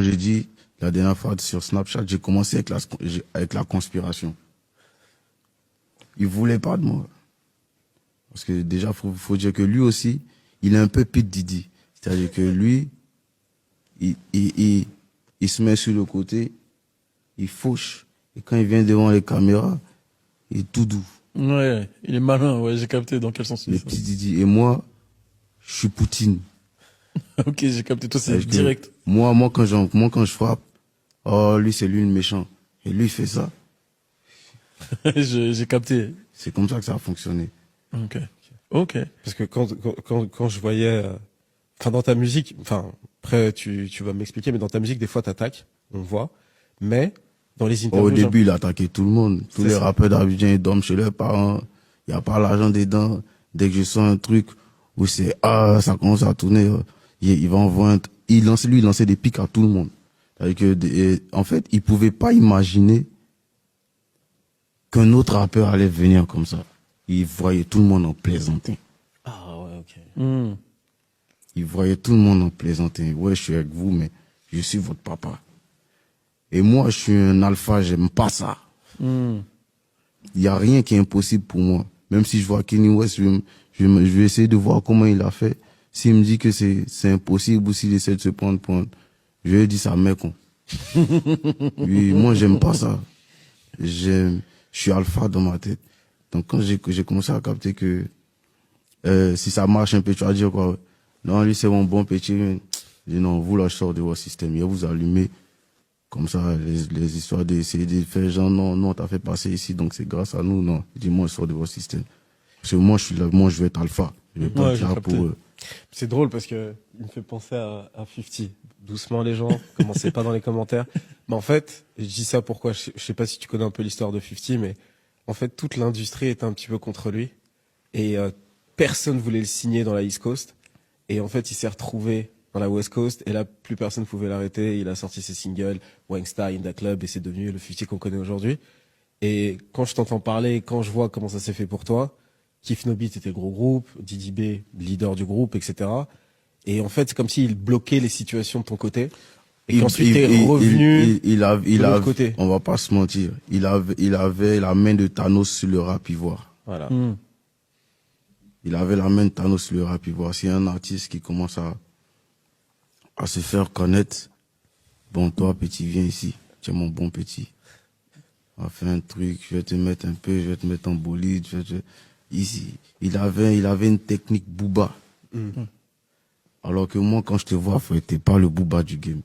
J'ai dit la dernière fois sur Snapchat, j'ai commencé avec la conspiration. Il voulait pas de moi. Parce que déjà, faut dire que lui aussi, il est un peu Pete Diddy. C'est-à-dire que lui, il se met sur le côté, il fauche. Et quand il vient devant les caméras, il est tout doux. Ouais, il est malin, ouais, j'ai capté dans quel sens Le il petit Didi. Et moi, je suis Poutine. Ok, j'ai capté, toi c'est C'est-à-dire que direct. moi, quand je frappe, oh, lui, c'est lui le méchant. Et lui, il fait ça. J'ai capté. C'est comme ça que ça a fonctionné. Ok. Ok. Parce que quand je voyais, enfin dans ta musique, enfin après tu vas m'expliquer, mais dans ta musique des fois t'attaques, on voit, mais dans les interviews. Au début, il attaquait tout le monde. Tous les ça. rappeurs d'Abidjan, ils dorment chez leurs parents. Il n'y a pas l'argent dedans. Dès que je sens un truc où c'est, ça commence à tourner, il va envoyer il lançait des pics à tout le monde. C'est-à-dire que, en fait, il pouvait pas imaginer qu'un autre rappeur allait venir comme ça. Il voyait tout le monde en plaisantin. Ah ouais, ok. Hmm. Il voyait tout le monde en plaisantin. Ouais, je suis avec vous, mais je suis votre papa. Et moi, je suis un alpha, j'aime pas ça. Hmm. Il y a rien qui est impossible pour moi. Même si je vois Kanye West, je vais essayer de voir comment il a fait. S'il me dit que c'est impossible ou s'il essaie de se prendre pour je lui dis ça, mec. Oui, moi, j'aime pas ça. Je suis alpha dans ma tête. Donc, quand j'ai commencé à capter que, si ça marche un peu, tu vas dire quoi? Non, lui, c'est mon bon petit. Je dis non, vous, là, je sors de votre système. Il va vous allumer. Comme ça, les histoires d'essayer de faire genre, non, t'as fait passer ici, donc c'est grâce à nous, non. Je dis, moi, je sors de votre système. Parce que moi, je suis là, moi, je vais être alpha. Je vais pas être là pour eux. C'est drôle parce que il me fait penser à 50. Doucement les gens, commencez pas dans les commentaires. Mais en fait, je dis ça pourquoi, je sais pas si tu connais un peu l'histoire de 50, mais en fait, toute l'industrie était un petit peu contre lui. Et personne voulait le signer dans la East Coast. Et en fait, il s'est retrouvé dans la West Coast. Et là, plus personne pouvait l'arrêter. Il a sorti ses singles, Wangsta, In Da Club, et c'est devenu le 50 qu'on connaît aujourd'hui. Et quand je t'entends parler, quand je vois comment ça s'est fait pour toi, Kif No Beat était le gros groupe, Didi B, leader du groupe, etc. Et en fait, c'est comme s'il bloquait les situations de ton côté. Et qu'ensuite t'es revenu de l'autre côté. On va pas se mentir. Il avait la main de Thanos sur le rap ivoire. Voilà. Hmm. Il avait la main de Thanos sur le rap ivoire. C'est un artiste qui commence à se faire connaître. Bon, toi, petit, viens ici. Tu es mon bon petit. On va faire un truc, je vais te mettre un peu, je vais te mettre en bolide. Ici, il avait une technique booba. Alors que moi, quand je te vois, t'es pas le booba du game.